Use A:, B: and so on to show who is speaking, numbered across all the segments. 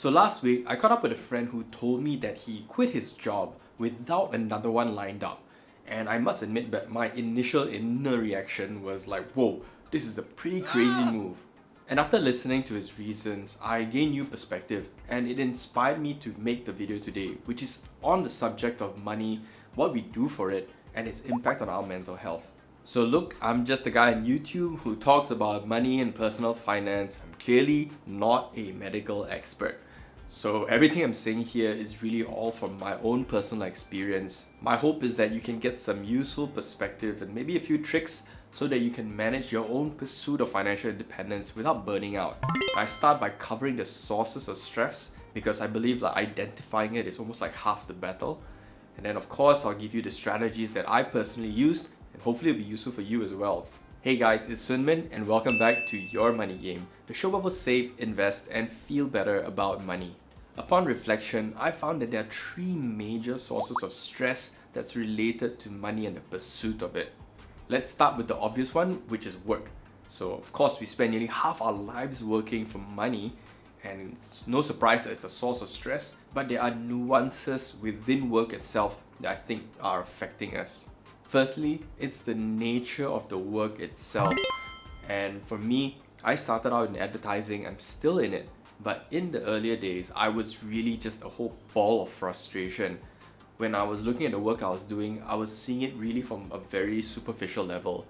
A: So last week, I caught up with a friend who told me that he quit his job without another one lined up. And I must admit that my initial inner reaction was like, whoa, this is a pretty crazy move. And after listening to his reasons, I gained new perspective and it inspired me to make the video today, which is on the subject of money, what we do for it, and its impact on our mental health. So look, I'm just a guy on YouTube who talks about money and personal finance. I'm clearly not a medical expert. So everything I'm saying here is really all from my own personal experience. My hope is that you can get some useful perspective and maybe a few tricks so that you can manage your own pursuit of financial independence without burning out. I start by covering the sources of stress because I believe that identifying it is almost like half the battle. And then of course, I'll give you the strategies that I personally used and hopefully it'll be useful for you as well. Hey guys, it's Sunmin and welcome back to Your Money Game, the show where we'll save, invest and feel better about money. Upon reflection, I found that there are three major sources of stress that's related to money and the pursuit of it. Let's start with the obvious one, which is work. So of course, we spend nearly half our lives working for money, and it's no surprise that it's a source of stress, but there are nuances within work itself that I think are affecting us. Firstly, it's the nature of the work itself. And for me, I started out in advertising, I'm still in it, but in the earlier days, I was really just a whole ball of frustration. When I was looking at the work I was doing, I was seeing it really from a very superficial level.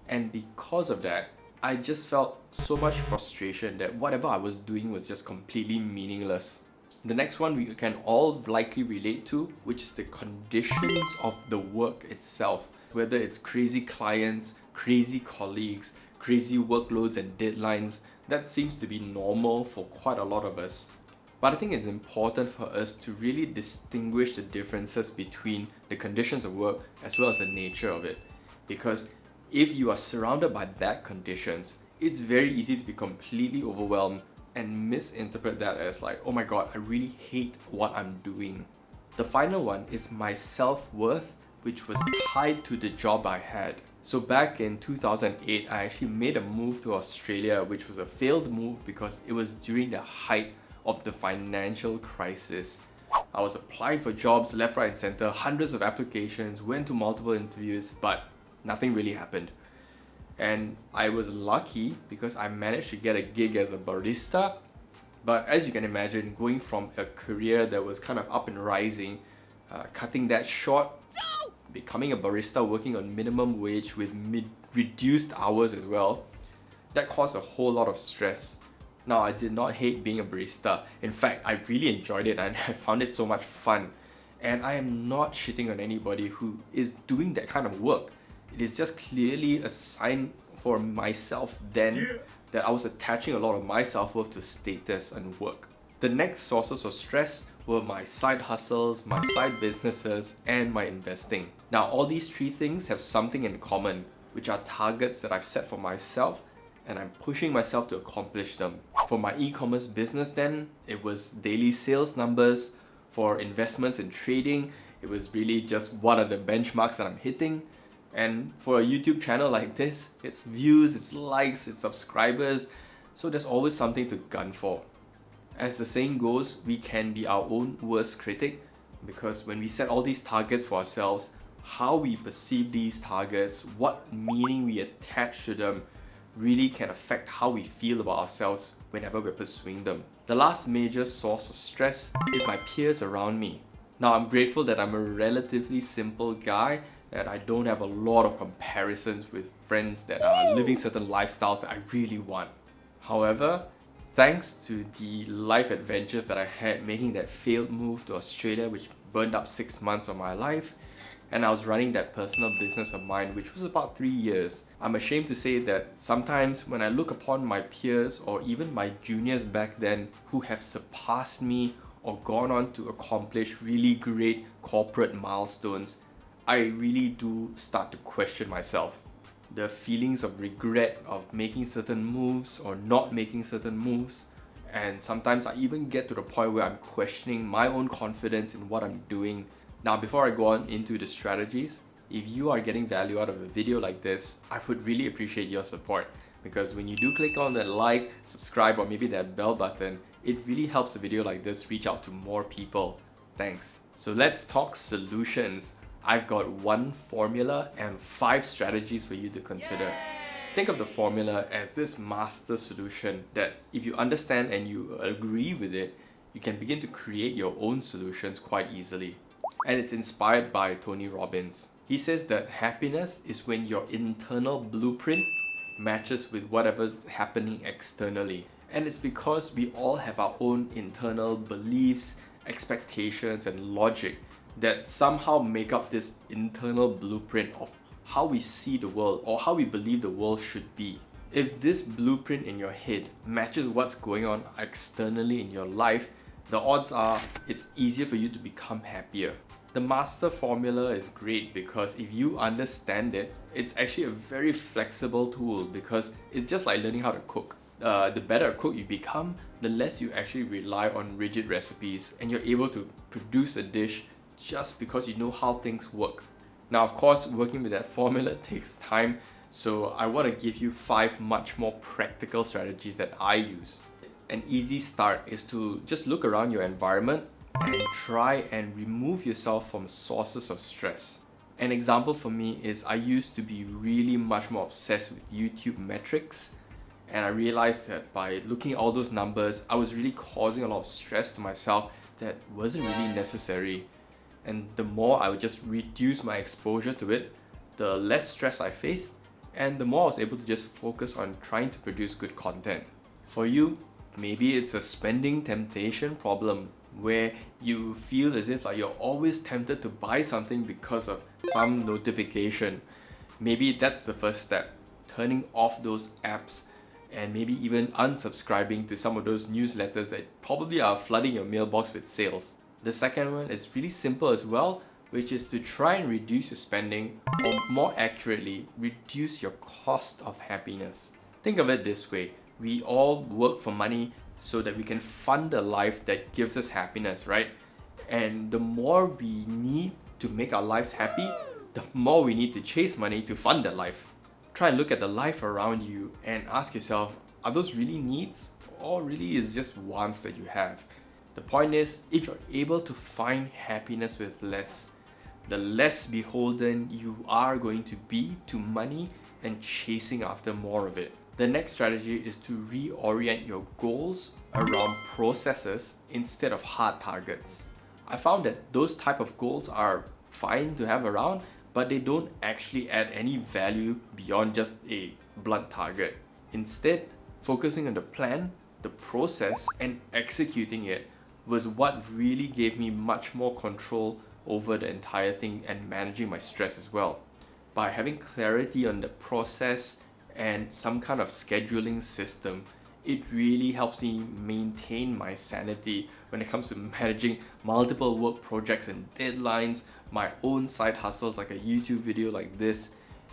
A: And because of that, I just felt so much frustration that whatever I was doing was just completely meaningless. The next one we can all likely relate to, which is the conditions of the work itself. Whether it's crazy clients, crazy colleagues, crazy workloads and deadlines, that seems to be normal for quite a lot of us. But I think it's important for us to really distinguish the differences between the conditions of work as well as the nature of it. Because if you are surrounded by bad conditions, it's very easy to be completely overwhelmed and misinterpret that as like, oh my god, I really hate what I'm doing. The final one is my self-worth, which was tied to the job I had. So back in 2008, I actually made a move to Australia, which was a failed move because it was during the height of the financial crisis. I was applying for jobs left, right and center, hundreds of applications, went to multiple interviews, but nothing really happened. And I was lucky because I managed to get a gig as a barista. But as you can imagine, going from a career that was kind of up and rising, cutting that short, becoming a barista working on minimum wage with reduced hours as well, that caused a whole lot of stress. Now, I did not hate being a barista. In fact, I really enjoyed it and I found it so much fun. And I am not shitting on anybody who is doing that kind of work. It is just clearly a sign for myself then that I was attaching a lot of my self-worth to status and work. The next sources of stress were my side hustles, my side businesses, and my investing. Now, all these three things have something in common, which are targets that I've set for myself and I'm pushing myself to accomplish them. For my e-commerce business then, it was daily sales numbers. For investments in trading, it was really just what are the benchmarks that I'm hitting. And for a YouTube channel like this, it's views, it's likes, it's subscribers, so there's always something to gun for. As the saying goes, we can be our own worst critic because when we set all these targets for ourselves, how we perceive these targets, what meaning we attach to them, really can affect how we feel about ourselves whenever we're pursuing them. The last major source of stress is my peers around me. Now, I'm grateful that I'm a relatively simple guy, that I don't have a lot of comparisons with friends that are living certain lifestyles that I really want. However, thanks to the life adventures that I had making that failed move to Australia, which burned up 6 months of my life, and I was running that personal business of mine, which was about 3 years. I'm ashamed to say that sometimes when I look upon my peers or even my juniors back then who have surpassed me or gone on to accomplish really great corporate milestones, I really do start to question myself. The feelings of regret of making certain moves or not making certain moves, and sometimes I even get to the point where I'm questioning my own confidence in what I'm doing. Now, before I go on into the strategies, if you are getting value out of a video like this, I would really appreciate your support, because when you do click on that like, subscribe or maybe that bell button, it really helps a video like this reach out to more people. Thanks. So let's talk solutions. I've got one formula and 5 strategies for you to consider. Think of the formula as this master solution that if you understand and you agree with it, you can begin to create your own solutions quite easily. And it's inspired by Tony Robbins. He says that happiness is when your internal blueprint matches with whatever's happening externally. And it's because we all have our own internal beliefs, expectations, and logic that somehow make up this internal blueprint of how we see the world or how we believe the world should be. If this blueprint in your head matches what's going on externally in your life, the odds are it's easier for you to become happier. The master formula is great because if you understand it, it's actually a very flexible tool because it's just like learning how to cook. The better a cook you become, the less you actually rely on rigid recipes and you're able to produce a dish just because you know how things work. Now, of course, working with that formula takes time, so I want to give you 5 much more practical strategies that I use. An easy start is to just look around your environment and try and remove yourself from sources of stress. An example for me is I used to be really much more obsessed with YouTube metrics, and I realized that by looking at all those numbers, I was really causing a lot of stress to myself that wasn't really necessary. And the more I would just reduce my exposure to it, the less stress I faced, and the more I was able to just focus on trying to produce good content. For you, maybe it's a spending temptation problem where you feel as if you're always tempted to buy something because of some notification. Maybe that's the first step, turning off those apps and maybe even unsubscribing to some of those newsletters that probably are flooding your mailbox with sales. The second one is really simple as well, which is to try and reduce your spending, or more accurately, reduce your cost of happiness. Think of it this way, we all work for money so that we can fund a life that gives us happiness, right? And the more we need to make our lives happy, the more we need to chase money to fund that life. Try and look at the life around you and ask yourself, are those really needs or really is just wants that you have? The point is, if you're able to find happiness with less, the less beholden you are going to be to money and chasing after more of it. The next strategy is to reorient your goals around processes instead of hard targets. I found that those type of goals are fine to have around, but they don't actually add any value beyond just a blunt target. Instead, focusing on the plan, the process, and executing it was what really gave me much more control over the entire thing and managing my stress as well. By having clarity on the process and some kind of scheduling system, it really helps me maintain my sanity when it comes to managing multiple work projects and deadlines, my own side hustles like a YouTube video like this,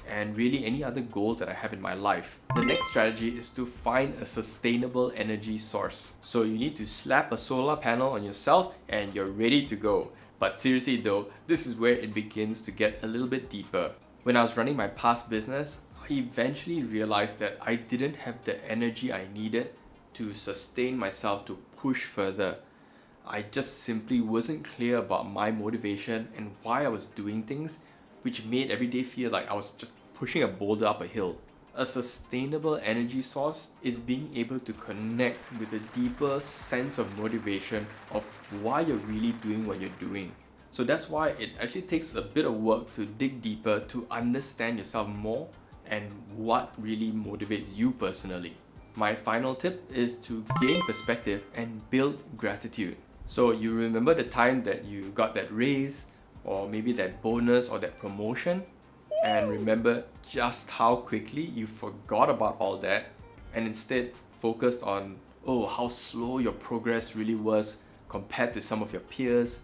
A: and really any other goals that I have in my life. The next strategy is to find a sustainable energy source. So you need to slap a solar panel on yourself and you're ready to go. But seriously though, this is where it begins to get a little bit deeper. When I was running my past business, I eventually realized that I didn't have the energy I needed to sustain myself to push further. I just simply wasn't clear about my motivation and why I was doing things, which made every day feel like I was just pushing a boulder up a hill. A sustainable energy source is being able to connect with a deeper sense of motivation of why you're really doing what you're doing. So that's why it actually takes a bit of work to dig deeper to understand yourself more and what really motivates you personally. My final tip is to gain perspective and build gratitude. So you remember the time that you got that raise, or maybe that bonus or that promotion, and remember just how quickly you forgot about all that and instead focused on how slow your progress really was compared to some of your peers,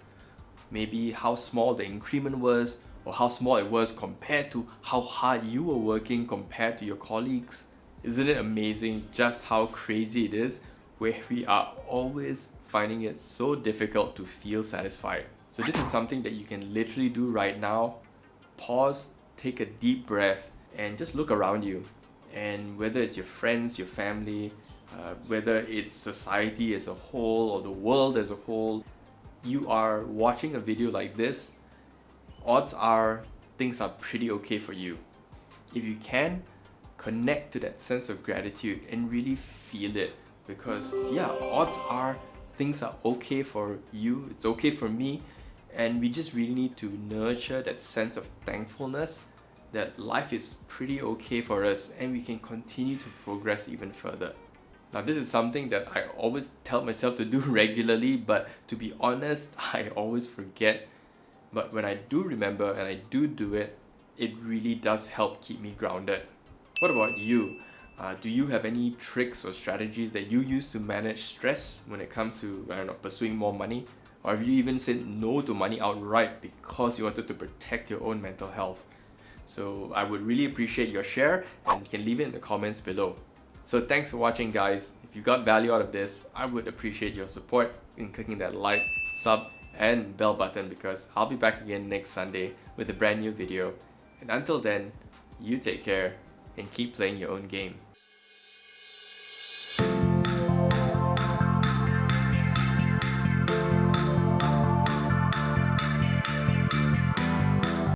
A: maybe how small the increment was or how small it was compared to how hard you were working compared to your colleagues. Isn't it amazing just how crazy it is where we are always finding it so difficult to feel satisfied? So this is something that you can literally do right now. Pause, take a deep breath, and just look around you. And whether it's your friends, your family, whether it's society as a whole or the world as a whole, you are watching a video like this, odds are things are pretty okay for you. If you can, connect to that sense of gratitude and really feel it, because yeah, odds are things are okay for you, it's okay for me, and we just really need to nurture that sense of thankfulness that life is pretty okay for us and we can continue to progress even further. Now, this is something that I always tell myself to do regularly, but to be honest, I always forget. But when I do remember and I do it, it really does help keep me grounded. What about you? Do you have any tricks or strategies that you use to manage stress when it comes to, I don't know, pursuing more money? Or have you even said no to money outright because you wanted to protect your own mental health? So I would really appreciate your share, and you can leave it in the comments below. So thanks for watching, guys. If you got value out of this, I would appreciate your support in clicking that like, sub, and bell button, because I'll be back again next Sunday with a brand new video. And until then, you take care and keep playing your own game.